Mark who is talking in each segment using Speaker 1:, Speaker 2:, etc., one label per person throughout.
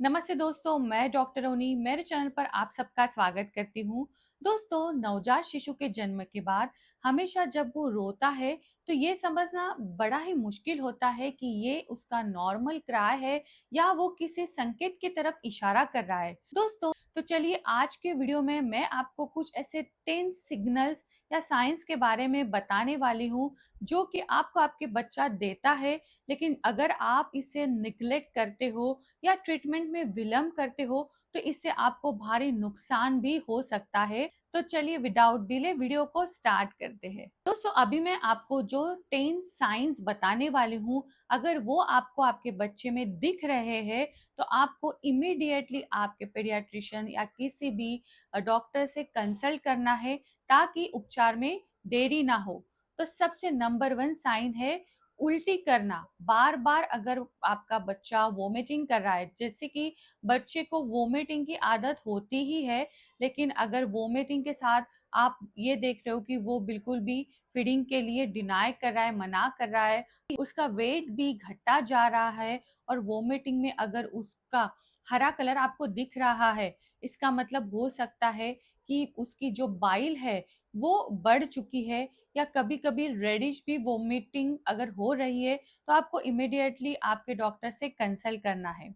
Speaker 1: नमस्ते दोस्तों, मैं डॉक्टर रोनी मेरे चैनल पर आप सबका स्वागत करती हूँ। दोस्तों, नवजात शिशु के जन्म के बाद हमेशा जब वो रोता है तो ये समझना बड़ा ही मुश्किल होता है कि ये उसका नॉर्मल क्राई है या वो किसी संकेत की तरफ इशारा कर रहा है। दोस्तों, तो चलिए आज के वीडियो में मैं आपको कुछ ऐसे 10 सिग्नल्स या साइंस के बारे में बताने वाली हूँ जो कि आपको आपके बच्चा देता है, लेकिन अगर आप इसे निग्लेक्ट करते हो या ट्रीटमेंट में विलंब करते हो तो इससे आपको भारी नुकसान भी हो सकता है। तो चलिए विदाउट डिले वीडियो को स्टार्ट करते हैं। दोस्तों, अभी मैं आपको जो 10 साइंस बताने वाली हूँ, अगर वो आपको आपके बच्चे में दिख रहे हैं तो आपको इमीडिएटली आपके पेडियाट्रिशियन या किसी भी डॉक्टर से कंसल्ट करना है ताकि उपचार में देरी ना हो। तो सबसे नंबर 1 साइन है उल्टी करना। बार बार अगर आपका बच्चा वोमिटिंग कर रहा है, जैसे कि बच्चे को वोमिटिंग की आदत होती ही है, लेकिन अगर वोमिटिंग के साथ आप ये देख रहे हो कि वो बिल्कुल भी फीडिंग के लिए डिनाई कर रहा है, मना कर रहा है, उसका वेट भी घटता जा रहा है और वोमिटिंग में अगर उसका हरा कलर आपको दिख रहा है, इसका मतलब हो सकता है कि उसकी जो बाइल है वो बढ़ चुकी है, या कभी-कभी रेडिश भी वोमिटिंग अगर हो रही है तो आपको इमीडिएटली आपके डॉक्टर से कंसल्ट करना है।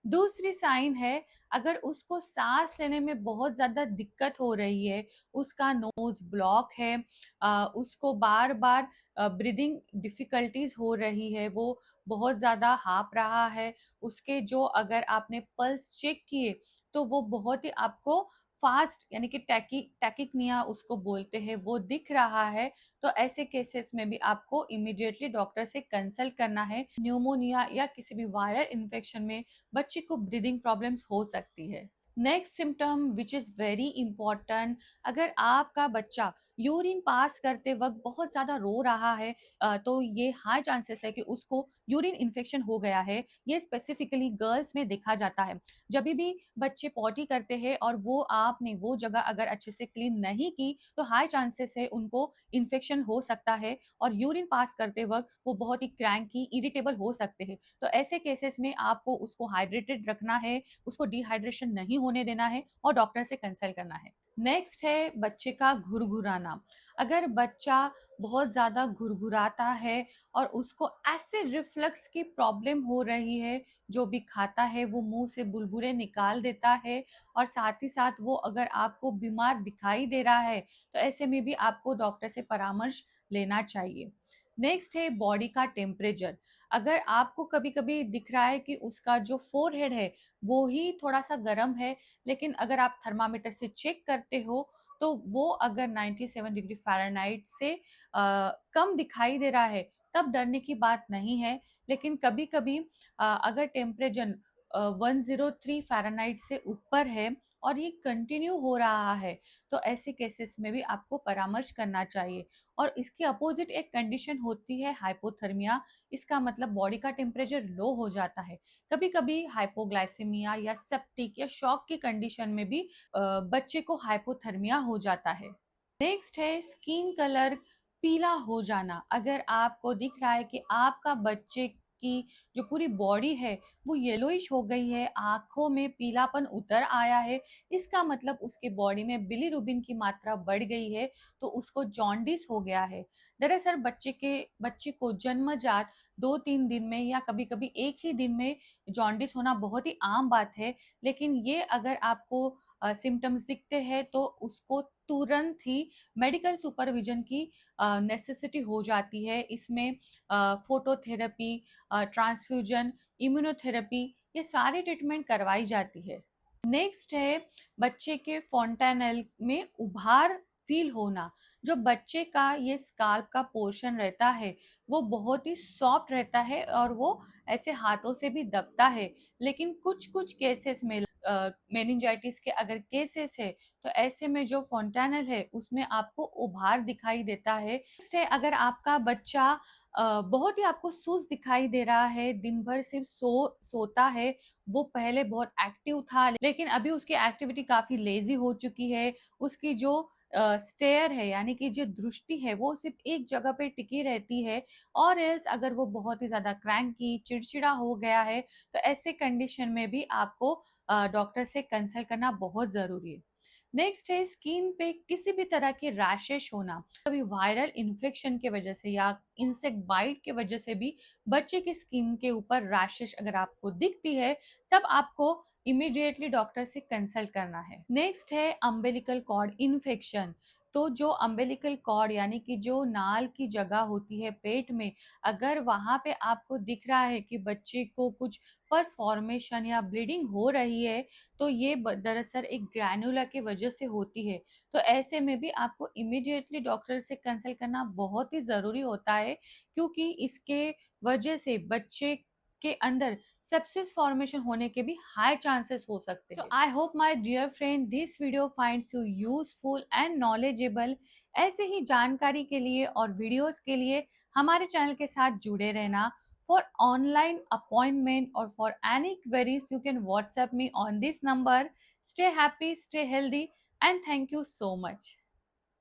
Speaker 1: दूसरी साइन है, अगर उसको सांस लेने में बहुत ज़्यादा दिक्कत हो रही है, उसका नोज़ ब्लॉक है, उसको बार-बार ब्रीदिंग डिफ़िकल्टीज़ हो रही है, वो बहुत ज़्यादा हाँफ रहा है, उसके जो अगर आपने पल्स चेक किए तो वो बहुत ही आपको फास्ट यानी कि टैकिकनिया उसको बोलते हैं, वो दिख रहा है, तो ऐसे केसेस में भी आपको इमीडिएटली डॉक्टर से कंसल्ट करना है। न्यूमोनिया या किसी भी वायरल इन्फेक्शन में बच्चे को ब्रीदिंग प्रॉब्लम्स हो सकती है। Next symptom which is very important, अगर आपका बच्चा यूरिन पास करते वक्त बहुत ज़्यादा रो रहा है, तो ये हाई चांसेस है कि उसको यूरिन इन्फेक्शन हो गया है। ये स्पेसिफिकली गर्ल्स में देखा जाता है। जब भी बच्चे पॉटी करते हैं और वो आपने वो जगह अगर अच्छे से क्लीन नहीं की तो हाई चांसेस है उनको इन्फेक्शन हो सकता है, और यूरिन पास करते वक्त वो बहुत ही क्रैंकी इरिटेबल हो सकते हैं। तो ऐसे केसेस में आपको उसको हाइड्रेटेड रखना है, उसको डिहाइड्रेशन नहीं होने देना है और डॉक्टर से कंसल्ट करना है। नेक्स्ट है बच्चे का घुरघुराना। अगर बच्चा बहुत ज़्यादा घुरघुराता है और उसको एसिड रिफ्लक्स की प्रॉब्लम हो रही है, जो भी खाता है वो मुंह से बुलबुले निकाल देता है, और साथ ही साथ वो अगर आपको बीमार दिखाई दे रहा है तो ऐसे में भी आपको डॉक्टर से परामर्श लेना चाहिए। नेक्स्ट है बॉडी का टेम्परेचर। अगर आपको कभी-कभी दिख रहा है कि उसका जो फोरहेड है वो ही थोड़ा-सा गर्म है, लेकिन अगर आप थर्मामीटर से चेक करते हो तो वो अगर 97 डिग्री फ़ारेनहाइट से कम दिखाई दे रहा है, तब डरने की बात नहीं है। लेकिन कभी-कभी अगर टेम्परेचर 103 फ़ारेनहाइट से ऊपर है और ये कंटिन्यू हो रहा है, तो ऐसे केसेस में भी आपको परामर्श करना चाहिए। और इसके अपोजिट एक कंडीशन होती है हाइपोथर्मिया। इसका मतलब बॉडी का टेम्परेचर लो हो जाता है। कभी-कभी हाइपोग्लाइसेमिया या सेप्टिक या शॉक की कंडीशन में भी बच्चे को हाइपोथर्मिया हो जाता है। नेक्स्ट है स्किन कलर पीला हो जाना। अगर आपको दिख रहा है कि आपका बच्चे की जो पूरी बॉडी है वो येलोइश हो गई है, आँखों में पीलापन उतर आया है, इसका मतलब उसके बॉडी में बिलीरुबिन की मात्रा बढ़ गई है, तो उसको जॉन्डिस हो गया है। दरअसल बच्चे को जन्मजात 2-3 दिन में या कभी-कभी एक ही दिन में जॉन्डिस होना बहुत ही आम बात है, लेकिन ये अगर आपको सिम्पटम्स दिखते हैं तो उसको तुरंत ही मेडिकल सुपरविजन की नेसेसिटी हो जाती है। इसमें फोटोथेरेपी, ट्रांसफ्यूजन, इम्यूनोथेरेपी, ये सारी ट्रीटमेंट करवाई जाती है। नेक्स्ट है बच्चे के फॉन्टेनल में उभार फील होना। जो बच्चे का ये स्काल्प का पोर्शन रहता है वो बहुत ही सॉफ्ट रहता है और वो ऐसे हाथों से भी दबता है, लेकिन कुछ कुछ केसेस में मेनिंजाइटिस के अगर केसेस है तो ऐसे में जो फॉन्टेनल है उसमें आपको उभार दिखाई देता है। नेक्स्ट है, अगर आपका बच्चा बहुत ही आपको सुस्त दिखाई दे रहा है, दिन भर सिर्फ सोता है, वो पहले बहुत एक्टिव था लेकिन अभी उसकी एक्टिविटी काफ़ी लेज़ी हो चुकी है, उसकी जो स्टेयर है यानी कि जो दृष्टि है वो सिर्फ एक जगह पे टिकी रहती है, और एल्स अगर वो बहुत ही ज़्यादा क्रैंकी, चिड़चिड़ा हो गया है, तो ऐसे कंडीशन में भी आपको डॉक्टर से कंसल्ट करना बहुत ज़रूरी है। नेक्स्ट है स्किन पे किसी भी तरह के रैशेस होना। कभी वायरल इन्फेक्शन के वजह से या इंसेक्ट बाइट के वजह से भी बच्चे की स्किन के ऊपर रैशेस अगर आपको दिखती है, तब आपको इमीडिएटली डॉक्टर से कंसल्ट करना है। नेक्स्ट है अम्बिलिकल कॉर्ड इन्फेक्शन। तो जो अम्बिलिकल कॉर्ड यानी कि जो नाल की जगह होती है पेट में, अगर वहां पे आपको दिख रहा है कि बच्चे को कुछ पस फॉर्मेशन या ब्लीडिंग हो रही है, तो ये दरअसल एक ग्रैनुला की वजह से होती है। तो ऐसे में भी आपको इमीडिएटली डॉक्टर से कंसल्ट करना बहुत ही ज़रूरी होता है, क्योंकि इसके वजह से बच्चे के अंदर सेप्सिस फॉर्मेशन होने के भी हाई चांसेस हो सकते हैं। So I hope my dear friend this video finds you useful and knowledgeable. ऐसे ही जानकारी के लिए और वीडियोस के लिए हमारे चैनल के साथ जुड़े रहना। For online appointment or for any queries, you can WhatsApp me on this number. Stay happy, stay healthy, and thank you so much.